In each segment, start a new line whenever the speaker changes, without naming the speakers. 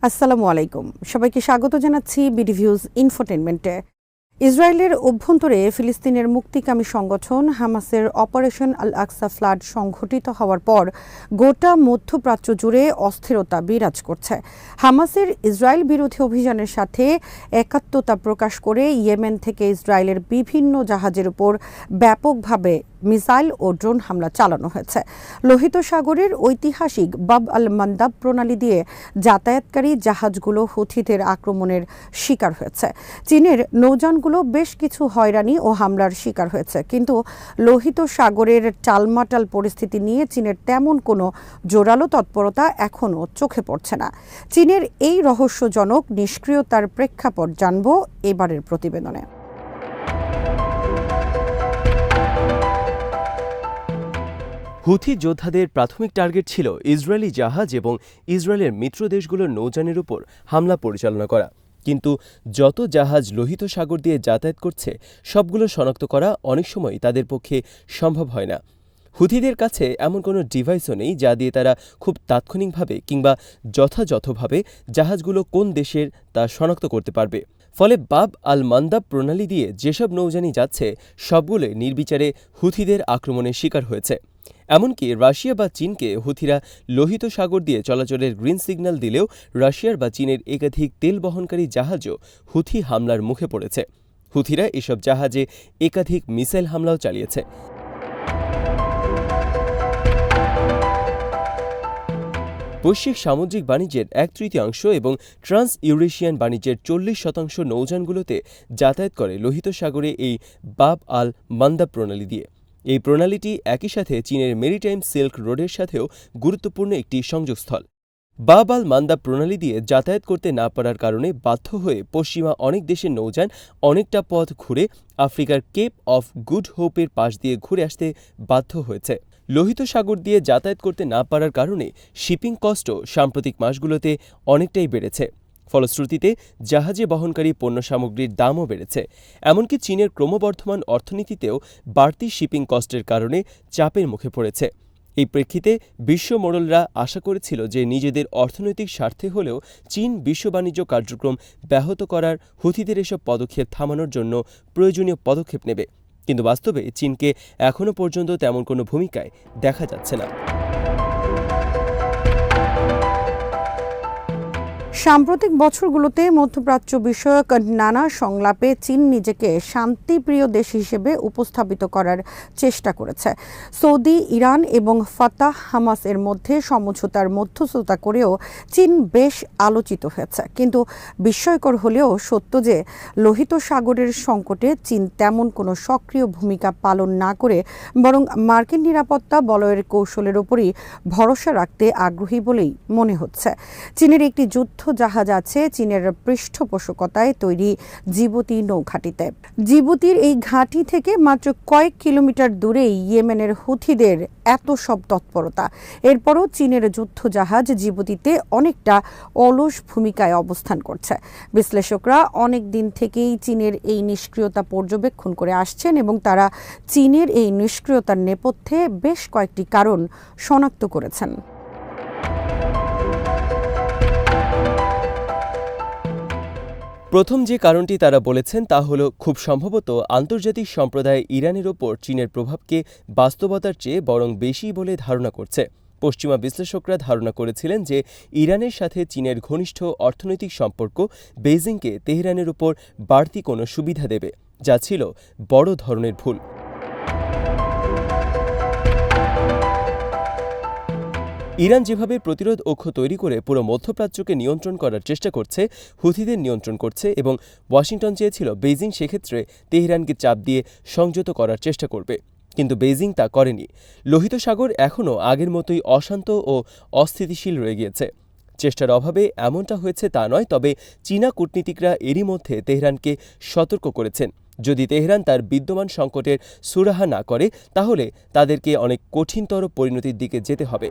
আসসালামু আলাইকুম, সবাইকে স্বাগত জানাচ্ছি বিডিভিউজ ইনফোটেনমেন্টে। ইসরায়েলের অভ্যন্তরে ফিলিস্তিনের মুক্তিকামী সংগঠন হামাসের অপারেশন আল আকসা ফ্লাড সংঘটিত হওয়ার পর গোটা মধ্যপ্রাচ্য জুড়ে অস্থিরতা বিরাজ করছে। হামাসের ইসরায়েল বিরোধী অভিযানের সাথে একাত্মতা প্রকাশ করে ইয়েমেন থেকে ইসরায়েলের বিভিন্ন জাহাজের উপর ব্যাপকভাবে মিসাইল ও ড্রোন হামলা চালানো হয়েছে। লোহিত সাগরের ঐতিহাসিক বাব আল মান্দাব প্রণালী দিয়ে যাতায়াতকারী জাহাজগুলো হুথিদের আক্রমণের শিকার হয়েছে। চীনের নৌযানগুলো বেশ কিছু হয়রানি ও হামলার শিকার হয়েছে, কিন্তু লোহিত সাগরের টালমাটাল পরিস্থিতি নিয়ে চীনের তেমন কোনো জোরালো তৎপরতা এখনও চোখে পড়ছে না। চীনের এই রহস্যজনক নিষ্ক্রিয়তার প্রেক্ষাপট জানব এবারের প্রতিবেদনে।
হুথি যোদ্ধাদের প্রাথমিক টার্গেট ছিল ইসরায়েলি জাহাজ এবং ইসরায়েলের মিত্র দেশগুলোর নৌযানের উপর হামলা পরিচালনা করা। কিন্তু যত জাহাজ লোহিত সাগর দিয়ে যাতায়াত করছে সবগুলো শনাক্ত করা অনেক সময় তাদের পক্ষে সম্ভব হয় না। হুথিদের কাছে এমন কোনো ডিভাইসও নেই যা দিয়ে তারা খুব তাৎক্ষণিকভাবে কিংবা যথাযথভাবে জাহাজগুলো কোন দেশের তা শনাক্ত করতে পারবে। ফলে বাব আল মান্দাব প্রণালী দিয়ে যেসব নৌযানি যাচ্ছে সবগুলো নির্বিচারে হুথিদের আক্রমণের শিকার হয়েছে। এমনকি রাশিয়া বা চীনকে হুথিরা লোহিত সাগর দিয়ে চলাচলের গ্রিন সিগন্যাল দিলেও রাশিয়ার বা চীনের একাধিক তেল বহনকারী জাহাজও হুথি হামলার মুখে পড়েছে। হুথিরা এসব জাহাজে একাধিক মিসাইল হামলাও চালিয়েছে। বৈশ্বিক সামুদ্রিক বাণিজ্যের 1/3 এবং ট্রান্স ইউরেশিয়ান বাণিজ্যের 40% নৌযানগুলোতে যাতায়াত করে লোহিত সাগরে এই বাব আল মান্দাব প্রণালী দিয়ে। এই প্রণালীটি একই সাথে চীনের মেরিটাইম সিল্ক রোডের সাথেও গুরুত্বপূর্ণ একটি সংযোগস্থল। বাব আল মান্দাব প্রণালী দিয়ে যাতায়াত করতে না পারার কারণে বাধ্য হয়ে পশ্চিমা অনেক দেশের নৌযান অনেকটা পথ ঘুরে আফ্রিকার কেপ অফ গুড হোপের পাশ দিয়ে ঘুরে আসতে বাধ্য হয়েছে। লোহিত সাগর দিয়ে যাতায়াত করতে না পারার কারণে শিপিং কস্টও সাম্প্রতিক মাসগুলোতে অনেকটাই বেড়েছে। ফলশ্রুতিতে জাহাজে বহনকারী পণ্য সামগ্রীর দামও বেড়েছে। এমনকি চীনের ক্রমবর্ধমান অর্থনীতিতেও বাড়তি শিপিং কস্টের কারণে চাপের মুখে পড়েছে। এই প্রেক্ষিতে বিশ্ব মোড়লরা আশা করেছিল যে নিজেদের অর্থনৈতিক স্বার্থে হলেও চীন বিশ্ব বাণিজ্য কার্যক্রম ব্যাহত করার হুথিদের এসব পদক্ষেপ থামানোর জন্য প্রয়োজনীয় পদক্ষেপ নেবে। কিন্তু বাস্তবে চীনকে এখনও পর্যন্ত তেমন কোনো ভূমিকায় দেখা যাচ্ছে না।
সাম্প্রতিক বছরগুলোতে মধ্যপ্রাচ্য বিষয়ক নানা সংলাপে চীন নিজেকে শান্তিপ্রিয় দেশ হিসেবে উপস্থাপিত করার চেষ্টা করেছে। সৌদি, ইরান এবং ফাতাহ হামাসের মধ্যে সমঝোতার মধ্যস্থতা করেও চীন বেশ আলোচিত হয়েছে। কিন্তু বিস্ময়কর হলেও সত্য যে লোহিত সাগরের সংকটে চীন তেমন কোনো সক্রিয় ভূমিকা পালন না করে বরং মার্কিন নিরাপত্তা বলয়ের কৌশলের উপরই ভরসা রাখতে আগ্রহী বলেই মনে হচ্ছে। চীনের একটি যুদ্ধ জাহাজ আছে চীনের পৃষ্ঠপোষকতায় তৈরি জিবুতি নৌঘাঁটিতে। জিবুতির এই ঘাঁটি থেকে মাত্র কয়েক কিলোমিটার দূরেই ইয়েমেনের হুথিদের এত সব তৎপরতা। এরপরও চীনের যুদ্ধ জাহাজ জিবুতিতে অনেকটা অলস ভূমিকায় অবস্থান করছে। বিশ্লেষকরা অনেক দিন থেকেই চীনের এই নিষ্ক্রিয়তা পর্যবেক্ষণ করে আসছেন এবং তারা চীনের এই নিষ্ক্রিয়তার নেপথ্যে বেশ কয়েকটি কারণ শনাক্ত করেছেন।
প্রথম যে কারণটি তারা বলেছেন তা হল খুব সম্ভবত আন্তর্জাতিক সম্প্রদায় ইরানের ওপর চীনের প্রভাবকে বাস্তবতার চেয়ে বরং বেশি বলে ধারণা করছে। পশ্চিমা বিশ্লেষকরা ধারণা করেছিলেন যে ইরানের সাথে চীনের ঘনিষ্ঠ অর্থনৈতিক সম্পর্ক বেইজিংকে তেহরানের উপর বাড়তি কোনো সুবিধা দেবে, যা ছিল বড় ধরনের ভুল। ইরান যেভাবে প্রতিরোধ অক্ষ তৈরি করে পুরো মধ্যপ্রাচ্যকে নিয়ন্ত্রণ করার চেষ্টা করছে, হুথিদের নিয়ন্ত্রণ করছে এবং ওয়াশিংটন চেয়েছিল বেইজিং সেক্ষেত্রে তেহরানকে চাপ দিয়ে সংযত করার চেষ্টা করবে। কিন্তু বেইজিং তা করেনি। লোহিত সাগর এখনও আগের মতোই অশান্ত ও অস্থিতিশীল রয়ে গিয়েছে। চেষ্টার অভাবে এমনটা হয়েছে তা নয়, তবে চীনা কূটনীতিকরা এরই মধ্যে তেহরানকে সতর্ক করেছেন যদি তেহরান তার বিদ্যমান সংকটের সুরাহা না করে তাহলে তাদেরকে অনেক কঠিনতর পরিণতির দিকে যেতে হবে।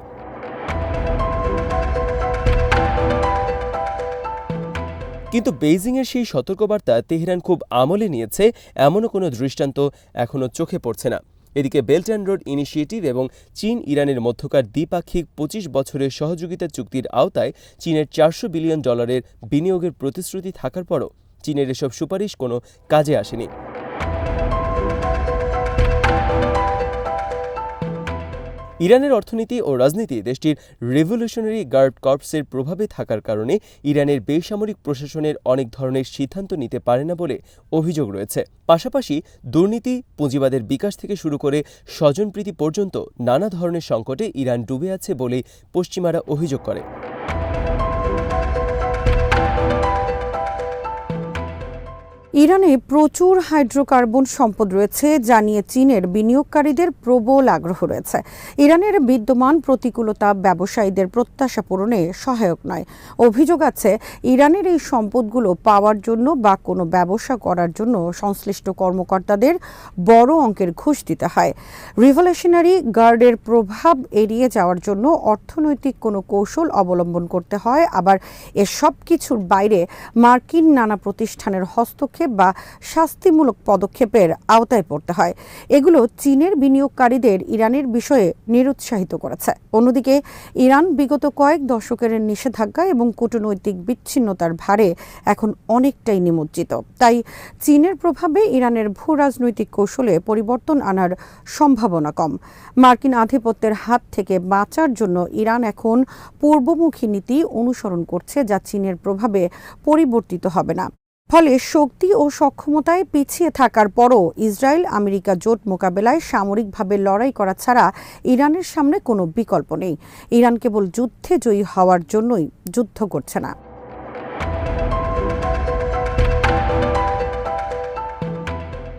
কিন্তু বেইজিংয়ের সেই সতর্কবার্তা তেহরান খুব আমলে নিয়েছে এমনও কোনো দৃষ্টান্ত এখনও চোখে পড়ছে না। এদিকে বেল্ট অ্যান্ড রোড ইনিশিয়েটিভ এবং চীন ইরানের মধ্যকার দ্বিপাক্ষিক ২৫ বছরের সহযোগিতা চুক্তির আওতায় চীনের $400 বিলিয়ন বিনিয়োগের প্রতিশ্রুতি থাকার পরও চীনের এসব সুপারিশ কোনো কাজে আসেনি। ইরানের অর্থনীতি ও রাজনীতি দেশটির রেভলিউশনারি গার্ড কর্পসের প্রভাবে থাকার কারণে ইরানের বেসামরিক প্রশাসনের অনেক ধরনের সিদ্ধান্ত নিতে পারে না বলে অভিযোগ রয়েছে। পাশাপাশি দুর্নীতি, পুঁজিবাদের বিকাশ থেকে শুরু করে স্বজনপ্রীতি পর্যন্ত নানা ধরনের সংকটে ইরান ডুবে আছে বলে পশ্চিমারা অভিযোগ করে।
ইরানে প্রচুর হাইড্রোকার্বন সম্পদ রয়েছে যা নিয়ে চীনের বিনিয়োগকারীদের প্রবল আগ্রহ রয়েছে। ইরানের বিদ্যমান প্রতিকূলতা ব্যবসায়ীদের প্রত্যাশা পূরণে সহায়ক নয়। অভিযোগ আছে ইরানের এই সম্পদগুলো পাওয়ার জন্য বা কোনো ব্যবসা করার জন্য সংশ্লিষ্ট কর্মকর্তাদের বড় অঙ্কের ঘুষ দিতে হয়। রিভলিউশনারি গার্ডের প্রভাব এড়িয়ে যাওয়ার জন্য অর্থনৈতিক কোনো কৌশল অবলম্বন করতে হয়, আবার এসব কিছুর বাইরে মার্কিন নানা প্রতিষ্ঠানের হস্তক্ষেপ বা শাস্তিমূলক পদক্ষেপের আওতায় পড়তে হয়। এগুলো চীনের বিনিয়োগকারীদের ইরানের বিষয়ে নিরুৎসাহিত করেছে। অন্যদিকে ইরান বিগত কয়েক দশকের নিষেধাজ্ঞা এবং কূটনৈতিক বিচ্ছিন্নতার ভারে এখন অনেকটাই নিমজ্জিত। তাই চীনের প্রভাবে ইরানের ভূ রাজনৈতিক কৌশলে পরিবর্তন আনার সম্ভাবনা কম। মার্কিন আধিপত্যের হাত থেকে বাঁচার জন্য ইরান এখন পূর্বমুখী নীতি অনুসরণ করছে, যা চীনের প্রভাবে পরিবর্তিত হবে না। ফলে শক্তি ও সক্ষমতায় পিছিয়ে থাকার পরও ইসরায়েল আমেরিকা জোট মোকাবেলায় সামরিকভাবে লড়াই করা ছাড়া ইরানের সামনে কোনো বিকল্প নেই। ইরান কেবল যুদ্ধে জয়ী হওয়ার জন্যই যুদ্ধ করছে না।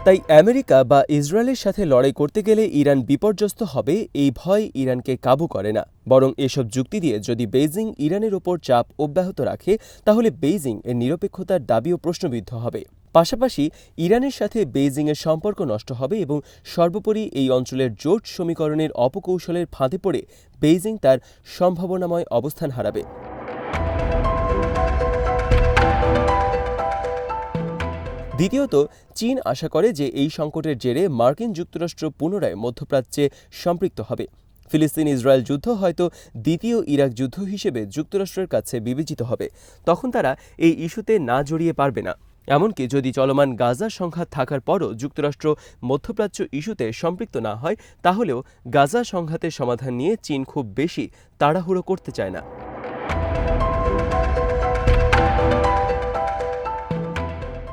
তাই আমেরিকা বা ইসরায়েলের সাথে লড়াই করতে গেলে ইরান বিপর্যস্ত হবে এই ভয় ইরানকে কাবু করে না। বরং এসব যুক্তি দিয়ে যদি বেইজিং ইরানের ওপর চাপ অব্যাহত রাখে তাহলে বেইজিং এর নিরপেক্ষতার দাবিও প্রশ্নবিদ্ধ হবে। পাশাপাশি ইরানের সাথে বেইজিংয়ের সম্পর্ক নষ্ট হবে এবং সর্বোপরি এই অঞ্চলের জোট সমীকরণের অপকৌশলের ফাঁদে পড়ে বেইজিং তার সম্ভাবনাময় অবস্থান হারাবে। দ্বিতীয়ত, চীন আশা করে যে এই সংকটের জেরে মার্কিন যুক্তরাষ্ট্র পুনরায় মধ্যপ্রাচ্যে সম্পৃক্ত হবে। ফিলিস্তিন ইসরায়েল যুদ্ধ হয়তো দ্বিতীয় ইরাক যুদ্ধ হিসেবে যুক্তরাষ্ট্রের কাছে বিবেচিত হবে। তখন তারা এই ইস্যুতে না জড়িয়ে পারবে না। এমনকি যদি চলমান গাজা সংঘাত থাকার পরও যুক্তরাষ্ট্র মধ্যপ্রাচ্য ইস্যুতে সম্পৃক্ত না হয়, তাহলেও গাজা সংঘাতের সমাধান নিয়ে চীন খুব বেশি তাড়াহুড়ো করতে চায় না।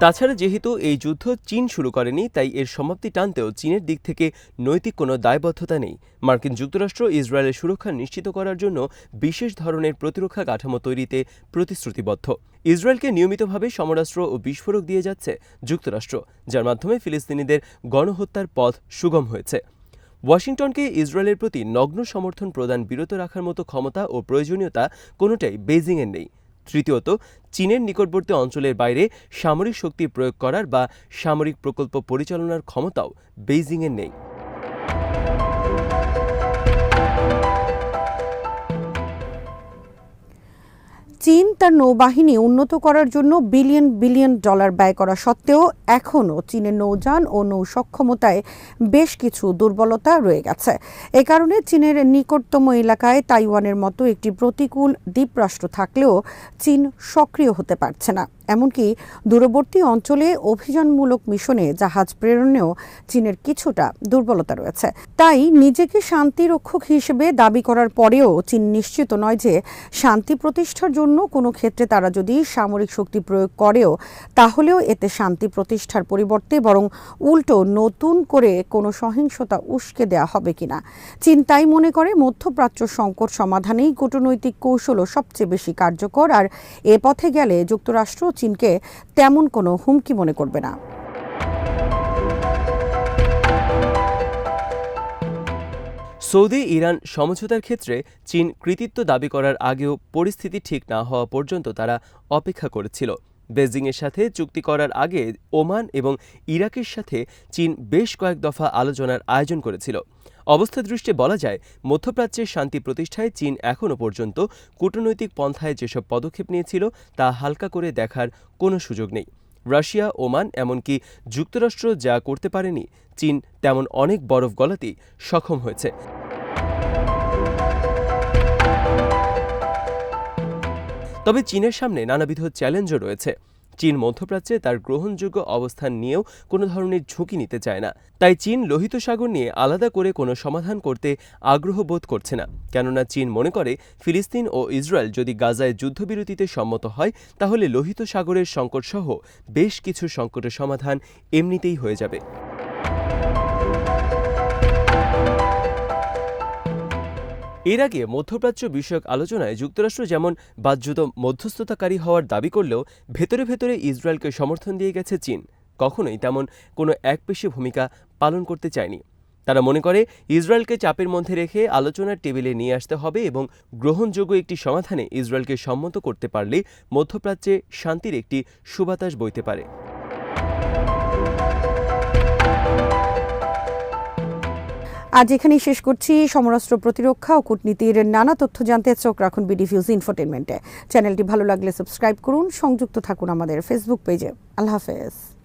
তাছাড়া যেহেতু এই যুদ্ধ চীন শুরু করেনি, তাই এর সমাপ্তি টানতেও চীনের দিক থেকে নৈতিক কোনো দায়বদ্ধতা নেই। মার্কিন যুক্তরাষ্ট্র ইসরায়েলের সুরক্ষা নিশ্চিত করার জন্য বিশেষ ধরনের প্রতিরক্ষা কাঠামো তৈরিতে প্রতিশ্রুতিবদ্ধ। ইসরায়েলকে নিয়মিতভাবে সমরাস্ত্র ও বিস্ফোরক দিয়ে যাচ্ছে যুক্তরাষ্ট্র, যার মাধ্যমে ফিলিস্তিনিদের গণহত্যার পথ সুগম হয়েছে। ওয়াশিংটনকে ইসরায়েলের প্রতি নগ্ন সমর্থন প্রদান বিরত রাখার মতো ক্ষমতা ও প্রয়োজনীয়তা কোনোটাই বেইজিংয়ের নেই। তৃতীয়ত, চীনের নিকটবর্তী অঞ্চলের বাইরে সামরিক শক্তি প্রয়োগ করার বা সামরিক প্রকল্প পরিচালনার ক্ষমতাও বেইজিংয়ের নেই।
চীন তার নৌবাহিনী উন্নত করার জন্য বিলিয়ন বিলিয়ন ডলার ব্যয় করা সত্ত্বেও এখনও চীনের নৌযান ও নৌ সক্ষমতায় বেশ কিছু দুর্বলতা রয়ে গেছে। এ কারণে চীনের নিকটতম এলাকায় তাইওয়ানের মতো একটি প্রতিকূল দ্বীপরাষ্ট্র থাকলেও চীন সক্রিয় হতে পারছে না। এমনকি দূরবর্তী অঞ্চলে অভিযানমূলক মিশনে জাহাজ প্রেরণেও চীনের কিছুটা দুর্বলতা রয়েছে। তাই নিজেকে শান্তিরক্ষক হিসেবে দাবি করার পরেও চীন নিশ্চিত নয় যে শান্তি প্রতিষ্ঠার জন্য কোনো ক্ষেত্রে তারা যদি সামরিক শক্তি প্রয়োগ করেও তাহলেও এতে শান্তি প্রতিষ্ঠার পরিবর্তে বরং উল্টো নতুন করে কোনো সহিংসতা উস্কে দেওয়া হবে কিনা। চীন তাই মনে করে মধ্যপ্রাচ্য সংকট সমাধানেই কূটনৈতিক কৌশলও সবচেয়ে বেশি কার্যকর, আর এ পথে গেলে যুক্তরাষ্ট্র চীনকে তেমন কোনো হুমকি মনে করবে না।
সৌদি ইরান সমঝোতার ক্ষেত্রে চীন কৃতিত্ব দাবি করার আগেও পরিস্থিতি ঠিক না হওয়া পর্যন্ত তারা অপেক্ষা করেছিল। বেজিংয়ের সাথে চুক্তি করার আগে ওমান এবং ইরাকের সাথে চীন বেশ কয়েক দফা আলোচনার আয়োজন করেছিল। অবস্থা দৃষ্টে বলা যায়, মধ্যপ্রাচ্যের শান্তি প্রতিষ্ঠায় চীন এখনও পর্যন্ত কূটনৈতিক পন্থায় যেসব পদক্ষেপ নিয়েছিল তা হালকা করে দেখার কোনো সুযোগ নেই। রাশিয়া, ওমান, এমনকি যুক্তরাষ্ট্র যা করতে পারেনি, চীন তেমন অনেক বরফ গলাতেই সক্ষম হয়েছে। তবে চীনের সামনে নানাবিধ চ্যালেঞ্জও রয়েছে। চীন মধ্যপ্রাচ্যে তার গ্রহণযোগ্য অবস্থান নিয়েও কোনো ধরনের ঝুঁকি নিতে চায় না। তাই চীন লোহিত সাগর নিয়ে আলাদা করে কোনো সমাধান করতে আগ্রহ বোধ করছে না, কেননা চীন মনে করে ফিলিস্তিন ও ইসরায়েল যদি গাজায় যুদ্ধবিরতিতে সম্মত হয় তাহলে লোহিত সাগরের সংকটসহ বেশ কিছু সংকটের সমাধান এমনিতেই হয়ে যাবে। এর আগে মধ্যপ্রাচ্য বিষয়ক আলোচনায় যুক্তরাষ্ট্র যেমন বাহ্যত মধ্যস্থতাকারী হওয়ার দাবি করলেও ভেতরে ভেতরে ইসরায়েলকে সমর্থন দিয়ে গেছে চীন কখনোই তেমন কোনো একপেশে ভূমিকা পালন করতে চায়নি। তারা মনে করে ইসরায়েলকে চাপের মধ্যে রেখে আলোচনার টেবিলে নিয়ে আসতে হবে এবং গ্রহণযোগ্য একটি সমাধানে ইসরায়েলকে সম্মত করতে পারলে মধ্যপ্রাচ্যে শান্তির একটি সুবাতাস বইতে পারে।
আজ এখানেই শেষ করছি। সমরাস্ত্র, প্রতিরক্ষা ও কূটনীতির নানা তথ্য জানতে চোখ রাখুন বিডিভিউজ ইনফোটেনমেন্টে। চ্যানেলটি ভালো লাগলে সাবস্ক্রাইব করুন, সংযুক্ত থাকুন আমাদের ফেসবুক পেজে। আল্লাহ হাফেজ।